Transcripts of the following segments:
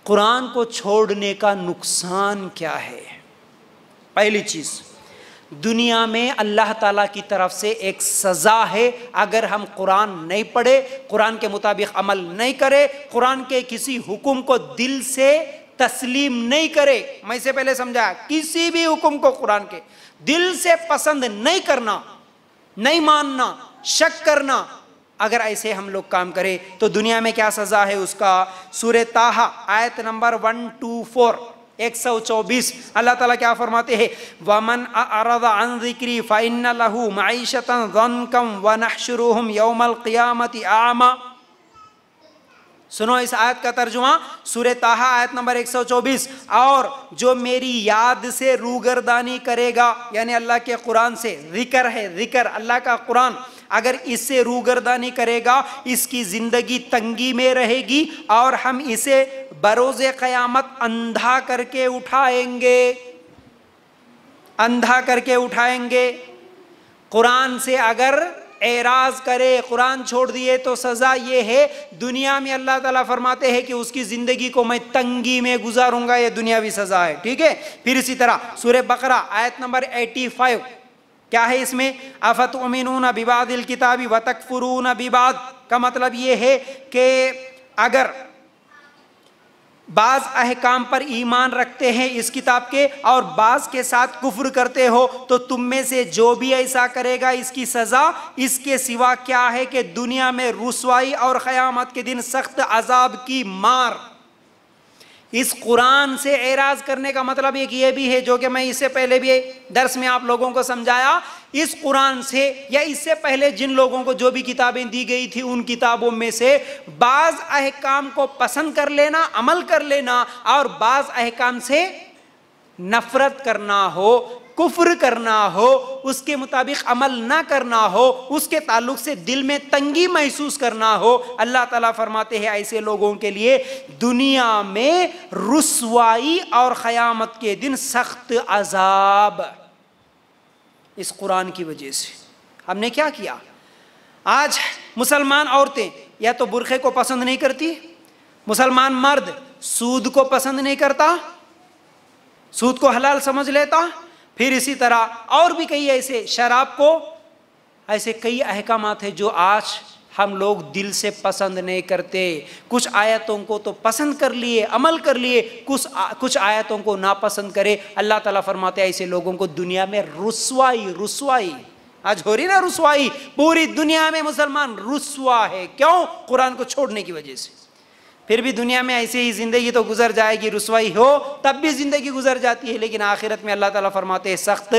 कुरान को छोड़ने का नुकसान क्या है? पहली चीज, दुनिया में अल्लाह ताला की तरफ से एक सजा है अगर हम कुरान नहीं पढ़े, कुरान के मुताबिक अमल नहीं करे, कुरान के किसी हुक्म को दिल से तस्लीम नहीं करे। मैं इससे पहले समझाया, किसी भी हुक्म को कुरान के दिल से पसंद नहीं करना, नहीं मानना, शक करना, अगर ऐसे हम लोग काम करें तो दुनिया में क्या सजा है उसका? सूरह ताहा आयत नंबर 124 124 अल्लाह ताला क्या फरमाते हैं? वमन अरदा अन ज़िक्री फ़इन्न लहू मईशतन ज़न्कम व नहशुरुहुम यौमल क़ियामति आमा। सुनो इस आयत का तर्जुमा, सूरह ताहा आयत नंबर 124। और जो मेरी याद से रूगर्दानी करेगा, यानी अल्लाह के कुरान से, जिक्र है, जिक्र अल्लाह का कुरान, अगर इससे रूगर्दानी करेगा इसकी जिंदगी तंगी में रहेगी और हम इसे बरोज़े क़यामत अंधा करके उठाएंगे, अंधा करके उठाएंगे। कुरान से अगर एराज करे, कुरान छोड़ दिए तो सज़ा ये है, दुनिया में अल्लाह ताला फरमाते हैं कि उसकी ज़िंदगी को मैं तंगी में गुजारूंगा, ये दुनियावी सज़ा है। ठीक है। फिर इसी तरह सूरह बकरा आयत नंबर 85 क्या है इसमें? अफतुमिनून बिबादिल किताबी व तकफुरून बिबाद का मतलब ये है कि अगर बाज अहकाम पर ईमान रखते हैं इस किताब के और बाज के साथ कुफ्र करते हो तो तुम में से जो भी ऐसा करेगा इसकी सजा इसके सिवा क्या है कि दुनिया में रुसवाई और क़यामत के दिन सख्त अजाब की मार। इस कुरान से एराज करने का मतलब एक ये भी है, जो कि मैं इससे पहले भी दर्स में आप लोगों को समझाया, इस कुरान से या इससे पहले जिन लोगों को जो भी किताबें दी गई थी उन किताबों में से बाज़ अहकाम को पसंद कर लेना, अमल कर लेना, और बाज़ अहकाम से नफरत करना हो, कुफ्र करना हो, उसके मुताबिक अमल ना करना हो, उसके ताल्लुक से दिल में तंगी महसूस करना हो। अल्लाह ताला फरमाते हैं ऐसे लोगों के लिए दुनिया में रुसवाई और क़यामत के दिन सख्त अजाब। इस कुरान की वजह से हमने क्या किया? आज मुसलमान औरतें या तो बुरखे को पसंद नहीं करती, मुसलमान मर्द सूद को पसंद नहीं करता, सूद को हलाल समझ लेता, फिर इसी तरह और भी कई ऐसे, शराब को, ऐसे कई अहकामात हैं जो आज हम लोग दिल से पसंद नहीं करते। कुछ आयतों को तो पसंद कर लिए, अमल कर लिए, कुछ आयतों को नापसंद करे। अल्लाह ताला फरमाते हैं ऐसे लोगों को दुनिया में रुसवाई, रुसवाई आज हो रही ना, रुसवाई पूरी दुनिया में मुसलमान रुसवा है। क्यों? कुरान को छोड़ने की वजह से। फिर भी दुनिया में ऐसे ही ज़िंदगी तो गुजर जाएगी, रुसवाई हो तब भी ज़िंदगी गुजर जाती है, लेकिन आखिरत में अल्लाह ताला फरमाते हैं सख्त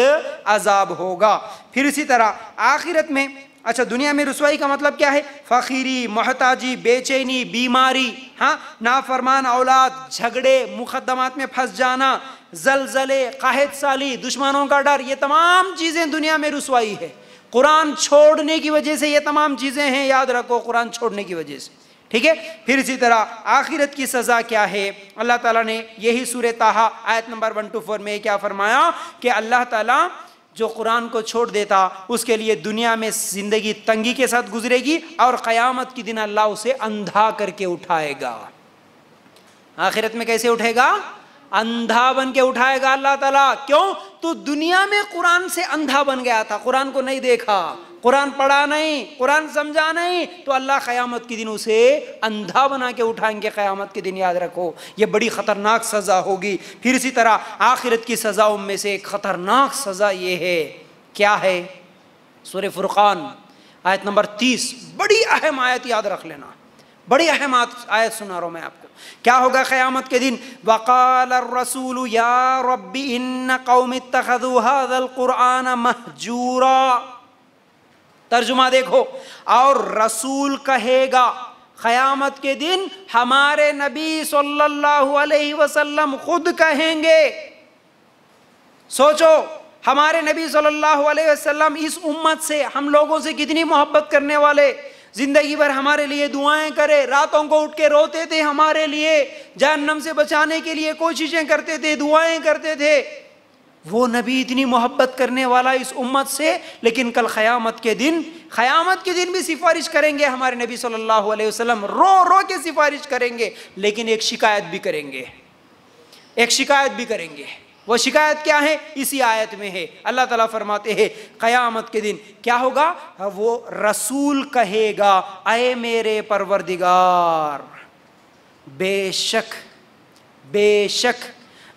अजाब होगा। फिर इसी तरह आखिरत में, अच्छा दुनिया में रुसवाई का मतलब क्या है? फ़कीरी, मोहताजी, बेचैनी, बीमारी, हाँ, नाफरमान औलाद, झगड़े, मुकदमात में फंस जाना, जलजले, काहत साली, दुश्मनों का डर, ये तमाम चीज़ें दुनिया में रुसवाई है। कुरान छोड़ने की वजह से ये तमाम चीज़ें हैं, याद रखो, कुरान छोड़ने की वजह से। ठीक है। फिर इसी तरह आखिरत की सज़ा क्या है? अल्लाह ताला ने यही सूरह ताहा आयत नंबर 124 में क्या फरमाया कि अल्लाह ताला जो कुरान को छोड़ देता उसके लिए दुनिया में ज़िंदगी तंगी के साथ गुजरेगी और क़यामत के दिन अल्लाह उसे अंधा करके उठाएगा। आखिरत में कैसे उठेगा? अंधा बन के उठाएगा अल्लाह ताला। क्यों? तो दुनिया में कुरान से अंधा बन गया था, कुरान को नहीं देखा, कुरान पढ़ा नहीं, कुरान समझा नहीं, तो अल्लाह क़यामत के दिन उसे अंधा बना के उठाएंगे। क़यामत के दिन याद रखो ये बड़ी ख़तरनाक सज़ा होगी। फिर इसी तरह आखिरत की सज़ाओं में से एक ख़तरनाक सज़ा ये है, क्या है? सूरह फुरक़ान आयत नंबर 30, बड़ी अहम आयत, याद रख लेना, बड़ी अहम आयत सुना रहा हूँ मैं आपको। क्या होगा क़यामत के दिन? वक़ाल अर्रसूलु या रब्बी इन्न क़ौमी इत्तख़ज़ू हाज़ल क़ुरआन महजूरा। तर्जुमा देखो, और रसूल कहेगा क़यामत के दिन, हमारे नबी सल्लल्लाहु अलैहि वसल्लम खुद कहेंगे। सोचो, हमारे नबी सल्लल्लाहु अलैहि वसल्लम इस उम्मत से, हम लोगों से कितनी मोहब्बत करने वाले, जिंदगी भर हमारे लिए दुआएं करे, रातों को उठ के रोते थे हमारे लिए, जहन्नम से बचाने के लिए कोशिशें करते थे, दुआएं करते थे। वो नबी इतनी मोहब्बत करने वाला इस उम्मत से, लेकिन कल क़यामत के दिन भी सिफारिश करेंगे हमारे नबी सल्लल्लाहु अलैहि वसल्लम, रो रो के सिफारिश करेंगे, लेकिन एक शिकायत भी करेंगे। वो शिकायत क्या है? इसी आयत में है। अल्लाह ताला फरमाते हैं क़यामत के दिन क्या होगा? वो रसूल कहेगा, अये मेरे परवरदिगार, बेशक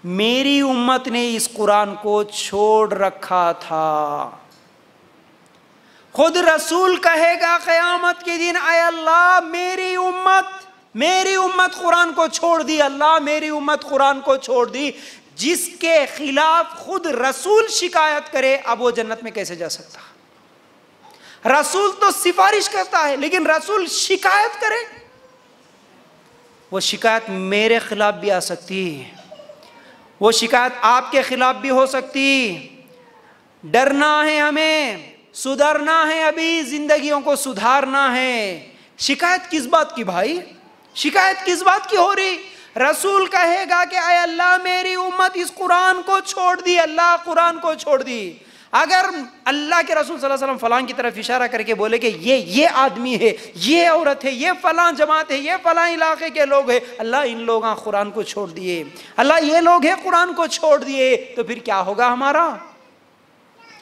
मेरी उम्मत ने इस कुरान को छोड़ रखा था। खुद रसूल कहेगा क़यामत के दिन, अय अल्लाह मेरी उम्मत कुरान को छोड़ दी, अल्लाह मेरी उम्मत कुरान को छोड़ दी। जिसके खिलाफ खुद रसूल शिकायत करे, अब वो जन्नत में कैसे जा सकता? रसूल तो सिफारिश करता है, लेकिन रसूल शिकायत करे, वो शिकायत मेरे खिलाफ भी आ सकती है, वो शिकायत आपके खिलाफ भी हो सकती। डरना है, हमें सुधरना है, अभी जिंदगियों को सुधारना है। शिकायत किस बात की भाई? शिकायत किस बात की हो रही? रसूल कहेगा कि अय अल्लाह मेरी उम्मत इस कुरान को छोड़ दी, अल्लाह कुरान को छोड़ दी। अगर अल्लाह के रसूल सल्लल्लाहु अलैहि वसल्लम फलां की तरफ इशारा करके बोले कि ये आदमी है, ये औरत है, ये फलां जमात है, ये फलां इलाके के लोग हैं, अल्लाह इन लोगों कुरान को छोड़ दिए, अल्लाह ये लोग हैं कुरान को छोड़ दिए, तो फिर क्या होगा हमारा?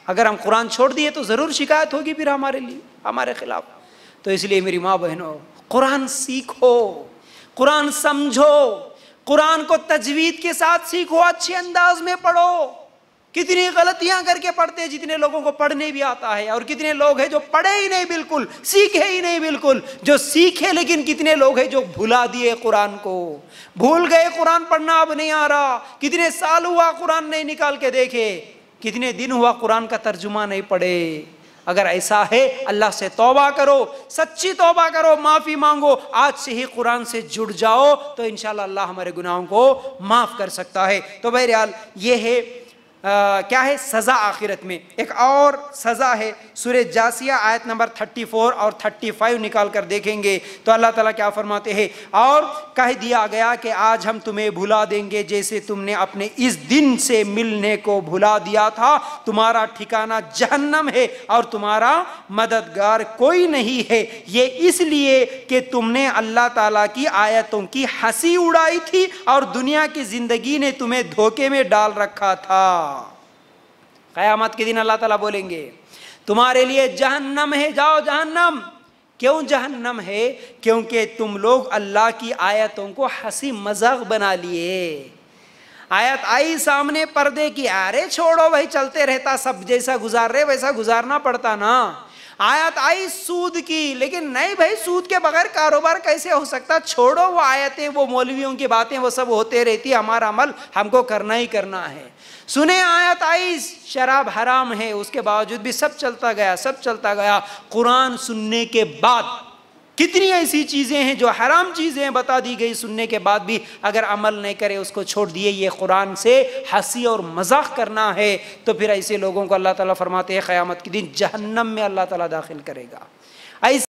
अगर हम कुरान छोड़ दिए तो ज़रूर शिकायत होगी फिर हमारे लिए, हमारे खिलाफ। तो इसलिए मेरी माँ बहनों, कुरान सीखो, कुरान समझो, कुरान को तजवीद के साथ सीखो, अच्छे अंदाज में पढ़ो। कितनी गलतियां करके पढ़ते हैं, जितने लोगों को पढ़ने भी आता है, और कितने लोग हैं जो पढ़े ही नहीं, बिल्कुल सीखे ही नहीं, बिल्कुल जो सीखे, लेकिन कितने लोग हैं जो भुला दिए कुरान को, भूल गए कुरान पढ़ना अब नहीं आ रहा। कितने साल हुआ कुरान नहीं निकाल के देखे, कितने दिन हुआ कुरान का तर्जुमा नहीं पढ़े। अगर ऐसा है, अल्लाह से तौबा करो, सच्ची तौबा करो, माफ़ी मांगो, आज से ही कुरान से जुड़ जाओ, तो इंशाअल्लाह अल्लाह हमारे गुनाहों को माफ़ कर सकता है। तो बहरहाल ये है क्या है? सज़ा आखिरत में। एक और सज़ा है, सूरह जासिया आयत नंबर 34 और 35 निकाल कर देखेंगे तो अल्लाह ताला क्या फरमाते हैं? और कह दिया गया कि आज हम तुम्हें भुला देंगे जैसे तुमने अपने इस दिन से मिलने को भुला दिया था। तुम्हारा ठिकाना जहन्नम है और तुम्हारा मददगार कोई नहीं है। ये इसलिए कि तुमने अल्लाह ताला की आयतों की हंसी उड़ाई थी और दुनिया की ज़िंदगी ने तुम्हें धोखे में डाल रखा था। क़यामत के दिन अल्लाह ताला बोलेंगे तुम्हारे लिए जहन्नम है, जाओ जहन्नम। क्यों जहन्नम है? क्योंकि तुम लोग अल्लाह की आयतों को हंसी मजाक बना लिए। आयत आई सामने पर्दे की, अरे छोड़ो भाई, चलते रहता, सब जैसा गुजार रहे वैसा गुजारना पड़ता ना। आयत आई सूद की, लेकिन नहीं भाई, सूद के बगैर कारोबार कैसे हो सकता? छोड़ो वो आयतें, वो मौलवियों की बातें, वो सब होते रहती, हमारा अमल हमको करना ही करना है। सुने आयत आई शराब हराम है, उसके बावजूद भी सब चलता गया। कुरान सुनने के बाद कितनी ऐसी चीज़ें हैं जो हराम चीज़ें बता दी गई, सुनने के बाद भी अगर अमल नहीं करे, उसको छोड़ दिए, ये कुरान से हंसी और मजाक करना है, तो फिर ऐसे लोगों को अल्लाह ताला फरमाते हैं क़यामत के दिन जहन्नम में अल्लाह ताला दाखिल करेगा। ऐसे